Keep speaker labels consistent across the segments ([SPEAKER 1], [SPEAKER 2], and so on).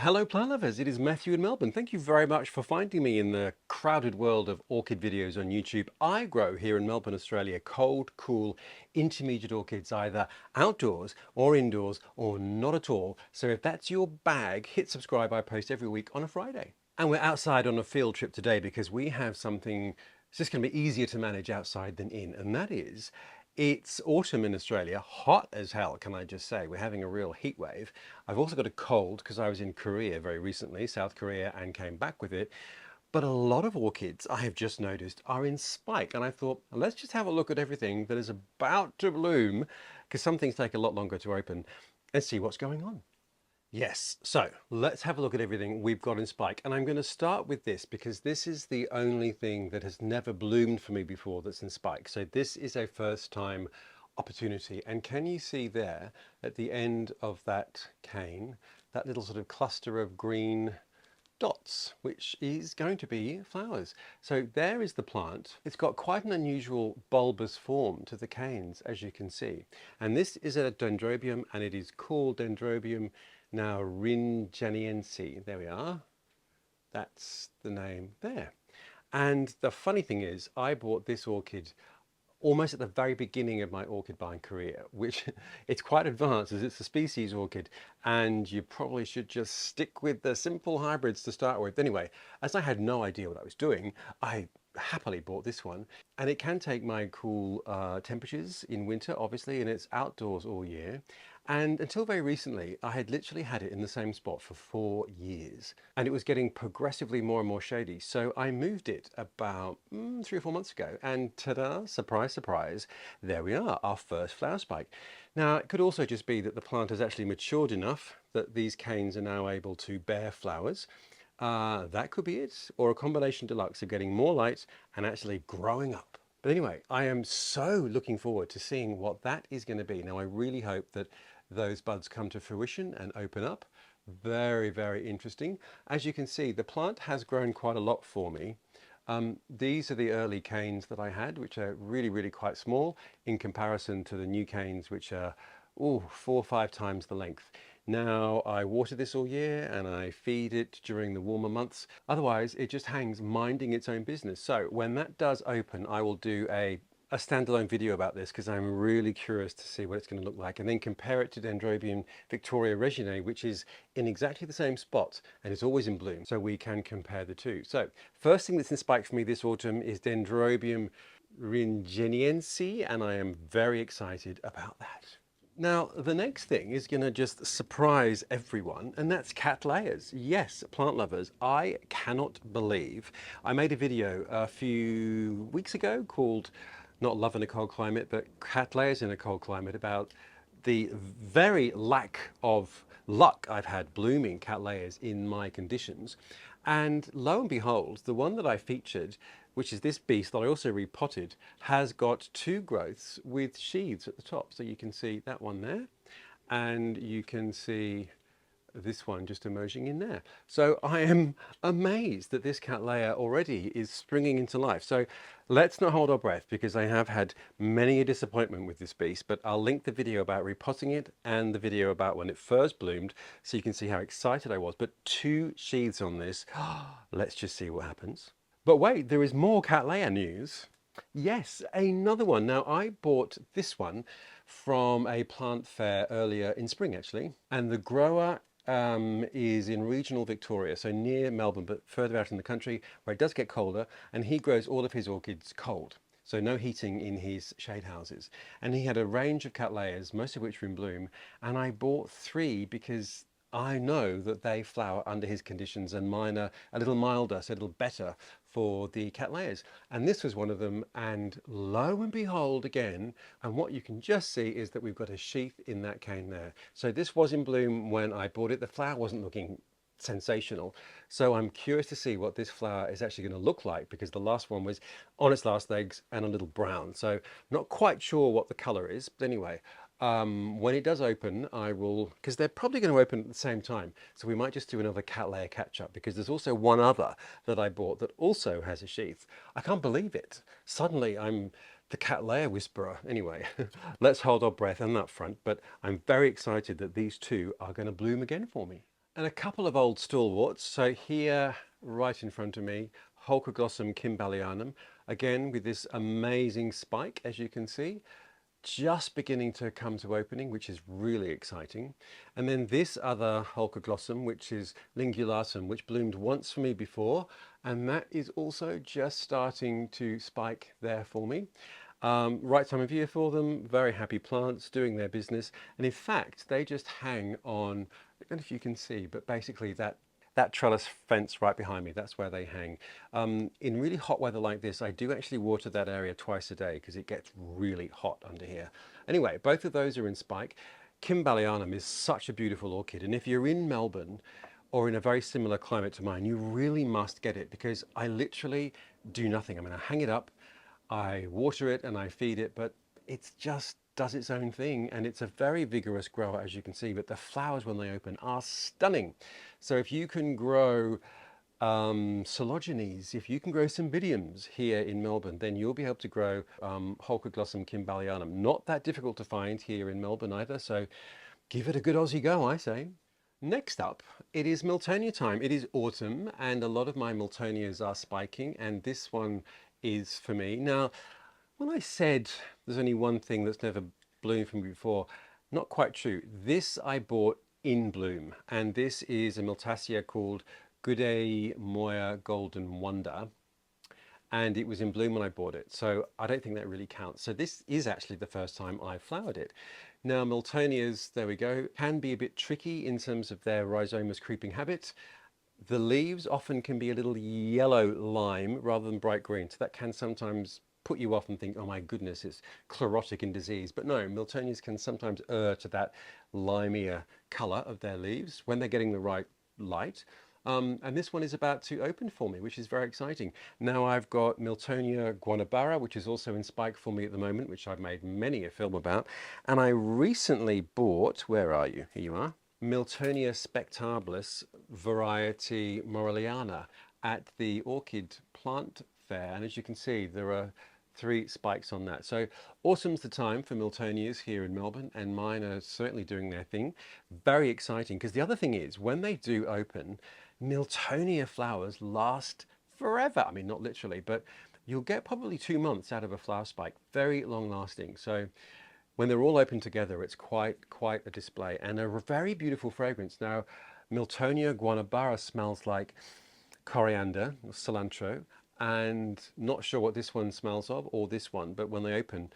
[SPEAKER 1] Hello plant lovers, it is Matthew in Melbourne. Thank you very much for finding me in the crowded world of orchid videos on YouTube. I grow here in Melbourne, Australia, cold, cool, intermediate orchids, either outdoors or indoors or not at all. So if that's your bag, hit subscribe. I post every week on a Friday. And we're outside on a field trip today because we have something, it's just going to be easier to manage outside than in, and that is it's autumn in Australia, hot as hell, can I just say. We're having a real heat wave. I've also got a cold because I was in Korea very recently, South Korea, and came back with it. But a lot of orchids, I have just noticed, are in spike. And I thought, let's just have a look at everything that is about to bloom, because some things take a lot longer to open, and see what's going on. Yes, so let's have a look at everything we've got in spike. And I'm going to start with this because this is the only thing that has never bloomed for me before that's in spike. So this is a first time opportunity. And can you see there at the end of that cane, that little sort of cluster of green dots, which is going to be flowers. So there is the plant. It's got quite an unusual bulbous form to the canes, as you can see. And this is a Dendrobium, and it is called Dendrobium now rindjaniense. There we are. That's the name there. And the funny thing is, I bought this orchid almost at the very beginning of my orchid buying career, which it's quite advanced as it's a species orchid, and you probably should just stick with the simple hybrids to start with. Anyway, as I had no idea what I was doing, I happily bought this one, and it can take my cool temperatures in winter, obviously, and it's outdoors all year. And until very recently, I had literally had it in the same spot for 4 years, and it was getting progressively more and more shady. So I moved it about 3 or 4 months ago, and ta-da, surprise, surprise, there we are, our first flower spike. Now, it could also just be that the plant has actually matured enough that these canes are now able to bear flowers. That could be it, or a combination deluxe of getting more light and actually growing up. But anyway, I am so looking forward to seeing what that is going to be. Now, I really hope that those buds come to fruition and open up. Very, very interesting. As you can see, the plant has grown quite a lot for me. These are the early canes that I had, which are really, really quite small in comparison to the new canes, which are 4 or 5 times the length. Now, I water this all year and I feed it during the warmer months. Otherwise, it just hangs minding its own business. So when that does open, I will do a standalone video about this because I'm really curious to see what it's going to look like, and then compare it to Dendrobium Victoria Reginae, which is in exactly the same spot and is always in bloom, so we can compare the two. So first thing that's in spike for me this autumn is Dendrobium rindjaniense, and I am very excited about that. Now, the next thing is going to just surprise everyone, and that's Cattleyas. Yes, plant lovers, I cannot believe. I made a video a few weeks ago called not Love in a Cold Climate, but Cattleyas in a Cold Climate, about the very lack of luck I've had blooming Cattleyas in my conditions. And lo and behold, the one that I featured, which is this beast that I also repotted, has got 2 growths with sheaths at the top. So you can see that one there, and you can see this one just emerging in there. So I am amazed that this Cattleya already is springing into life. So let's not hold our breath, because I have had many a disappointment with this beast, but I'll link the video about repotting it and the video about when it first bloomed, so you can see how excited I was. But 2 sheaths on this. Let's just see what happens. But wait, there is more Cattleya news. Yes, another one. Now, I bought this one from a plant fair earlier in spring, actually, and the grower is in regional Victoria, so near Melbourne, but further out in the country where it does get colder, and he grows all of his orchids cold. So no heating in his shade houses. And he had a range of Cattleyas, most of which were in bloom, and I bought 3 because I know that they flower under his conditions, and mine are a little milder, so a little better for the Cattleyas. And this was one of them, and lo and behold again, and what you can just see is that we've got a sheath in that cane there. So this was in bloom when I bought it. The flower wasn't looking sensational, so I'm curious to see what this flower is actually going to look like, because the last one was on its last legs and a little brown, so not quite sure what the color is. But anyway, when it does open, I will, because they're probably going to open at the same time, so we might just do another Cattleya catch-up, because there's also one other that I bought that also has a sheath. I can't believe it. Suddenly I'm the Cattleya whisperer. Anyway, let's hold our breath on that front, but I'm very excited that these 2 are going to bloom again for me. And a couple of old stalwarts. So here, right in front of me, Holcoglossum kimballianum, again with this amazing spike, as you can see, just beginning to come to opening, which is really exciting. And then this other Holcoglossum, which is lingulatum, which bloomed once for me before, and that is also just starting to spike there for me. Right time of year for them, very happy plants doing their business. And in fact, they just hang on, I don't know if you can see, but basically that trellis fence right behind me, that's where they hang. In really hot weather like this, I do actually water that area twice a day because it gets really hot under here. Anyway, both of those are in spike. Kimballianum is such a beautiful orchid, and if you're in Melbourne or in a very similar climate to mine, you really must get it because I literally do nothing. I mean, I hang it up, I water it and I feed it, but it just does its own thing, and it's a very vigorous grower, as you can see, but the flowers when they open are stunning. So if you can grow Coleogenes, if you can grow Cymbidiums here in Melbourne, then you'll be able to grow Holcoglossum kimballianum. Not that difficult to find here in Melbourne either, so give it a good Aussie go, I say. Next up, it is Miltonia time. It is autumn, and a lot of my Miltonias are spiking, and this one is for me. Now, when I said there's only one thing that's never bloomed for me before, not quite true. This I bought in bloom, and this is a Miltassia called Goodale Moir Golden Wonder, and it was in bloom when I bought it, so I don't think that really counts. So this is actually the first time I flowered it. Now Miltonias, there we go, can be a bit tricky in terms of their rhizomas creeping habit. The leaves often can be a little yellow lime rather than bright green, so that can sometimes put you off and think, oh my goodness, it's chlorotic in disease. But no, Miltonias can sometimes err to that limier colour of their leaves when they're getting the right light. And this one is about to open for me, which is very exciting. Now I've got Miltonia guanabara, which is also in spike for me at the moment, which I've made many a film about. And I recently bought, where are you? Here you are. Miltonia spectabilis variety moreliana at the orchid plant fair, and as you can see there are 3 spikes on that. So autumn's the time for Miltonias here in Melbourne, and mine are certainly doing their thing. Very exciting, because the other thing is when they do open, Miltonia flowers last forever. I mean, not literally, but you'll get probably 2 months out of a flower spike. Very long lasting. So when they're all open together, it's quite a display, and a very beautiful fragrance. Now, Miltonia guanabara smells like coriander, cilantro, and not sure what this one smells of, or this one, but when they open,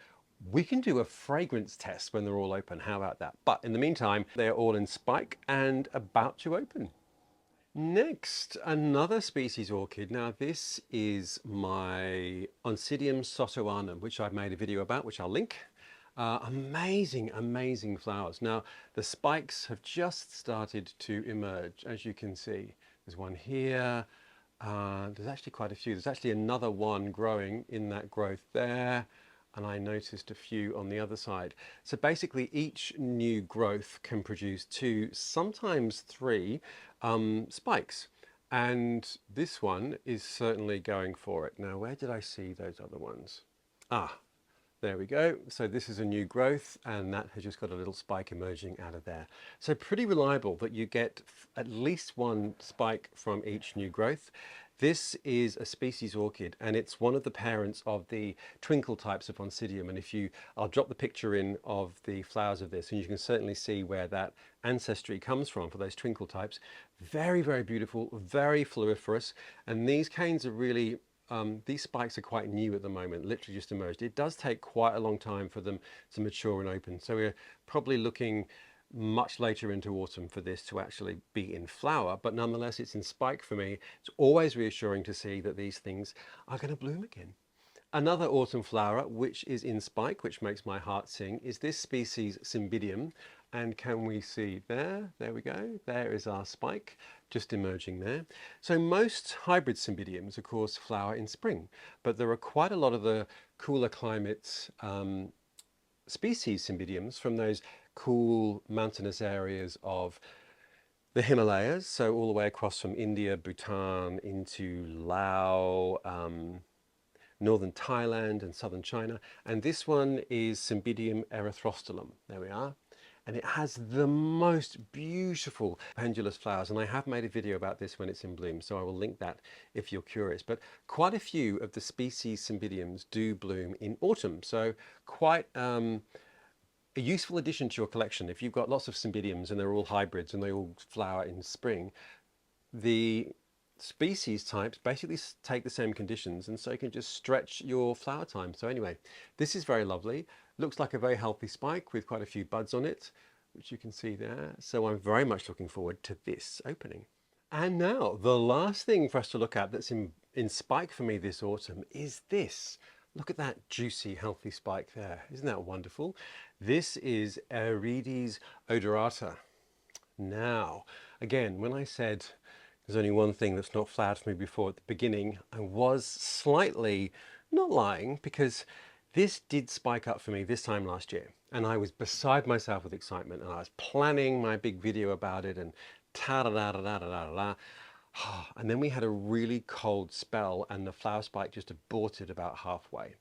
[SPEAKER 1] we can do a fragrance test when they're all open. How about that? But in the meantime, they're all in spike and about to open. Next, another species orchid. Now this is my Oncidium sotoanum, which I've made a video about, which I'll link. Amazing, amazing flowers. Now the spikes have just started to emerge, as you can see. There's one here. There's actually quite a few. There's actually another one growing in that growth there, and I noticed a few on the other side. So basically each new growth can produce 2, sometimes 3 spikes, and this one is certainly going for it. Now where did I see those other ones? There we go. So this is a new growth, and that has just got a little spike emerging out of there. So pretty reliable that you get at least 1 spike from each new growth. This is a species orchid, and it's one of the parents of the twinkle types of Oncidium. And I'll drop the picture in of the flowers of this, and you can certainly see where that ancestry comes from for those twinkle types. Very, very beautiful, very floriferous, and these canes are really these spikes are quite new at the moment, literally just emerged. It does take quite a long time for them to mature and open. So we're probably looking much later into autumn for this to actually be in flower, but nonetheless it's in spike for me. It's always reassuring to see that these things are going to bloom again. Another autumn flower which is in spike, which makes my heart sing, is this species Cymbidium. And can we see there? There we go. There is our spike just emerging there. So most hybrid Cymbidiums, of course, flower in spring, but there are quite a lot of the cooler climates species Cymbidiums from those cool mountainous areas of the Himalayas, so all the way across from India, Bhutan, into Laos, northern Thailand and southern China. And this one is Cymbidium erythrostylum. There we are. and it has the most beautiful pendulous flowers. And I have made a video about this when it's in bloom, so I will link that if you're curious. But quite a few of the species Cymbidiums do bloom in autumn, so quite a useful addition to your collection. If you've got lots of Cymbidiums and they're all hybrids and they all flower in spring, the species types basically take the same conditions, and so you can just stretch your flower time. So anyway, this is very lovely. Looks like a very healthy spike with quite a few buds on it, which you can see there. So I'm very much looking forward to this opening. And now the last thing for us to look at that's in spike for me this autumn is this. Look at that juicy, healthy spike there. Isn't that wonderful? This is Aerides odorata. Now, again, when I said there's only one thing that's not flowered for me before at the beginning, I was slightly not lying, because this did spike up for me this time last year. And I was beside myself with excitement, and I was planning my big video about it, and ta-da-da-da-da-da-da-da. And then we had a really cold spell, and the flower spike just aborted about halfway.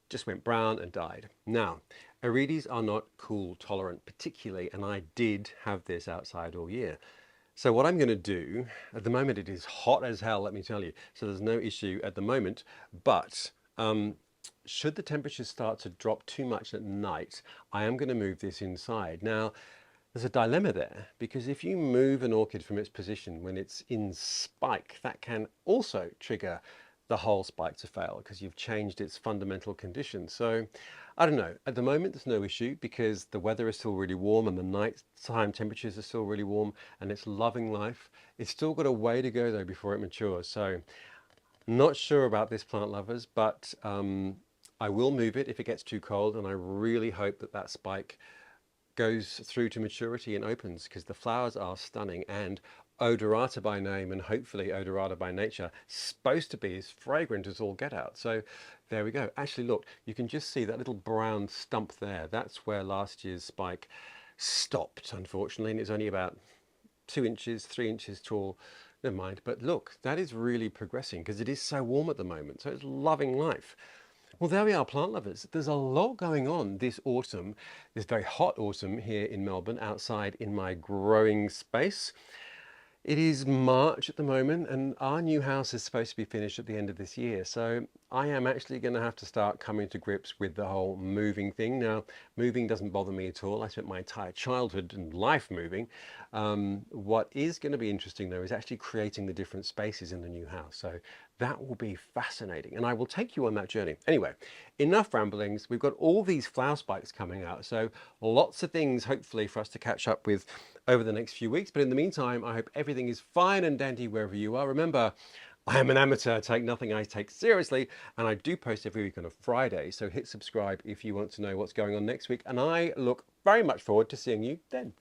[SPEAKER 1] Just went brown and died. Now, Aerides are not cool tolerant particularly, and I did have this outside all year. So what I'm going to do, at the moment it is hot as hell, let me tell you, so there's no issue at the moment, but should the temperatures start to drop too much at night, I am going to move this inside. Now, there's a dilemma there, because if you move an orchid from its position when it's in spike, that can also trigger the whole spike to fail, because you've changed its fundamental conditions. So I don't know, at the moment there's no issue because the weather is still really warm and the nighttime temperatures are still really warm and it's loving life. It's still got a way to go though before it matures. So not sure about this, plant lovers, but I will move it if it gets too cold, and I really hope that that spike goes through to maturity and opens, because the flowers are stunning, and odorata by name, and hopefully odorata by nature, supposed to be as fragrant as all get out. So there we go. Actually, look, you can just see that little brown stump there. That's where last year's spike stopped, unfortunately, and it's only about 2 inches, 3 inches tall. Never mind. But look, that is really progressing because it is so warm at the moment. So it's loving life. Well, there we are, plant lovers. There's a lot going on this autumn, this very hot autumn here in Melbourne, outside in my growing space. It is March at the moment, and our new house is supposed to be finished at the end of this year. So I am actually going to have to start coming to grips with the whole moving thing. Now, moving doesn't bother me at all. I spent my entire childhood and life moving. What is going to be interesting, though, is actually creating the different spaces in the new house. So that will be fascinating, and I will take you on that journey. Anyway, enough ramblings. We've got all these flower spikes coming out, so lots of things hopefully for us to catch up with over the next few weeks. But in the meantime, I hope everything is fine and dandy wherever you are. Remember, I am an amateur, take nothing I take seriously, and I do post every week on a Friday, so hit subscribe if you want to know what's going on next week, and I look very much forward to seeing you then.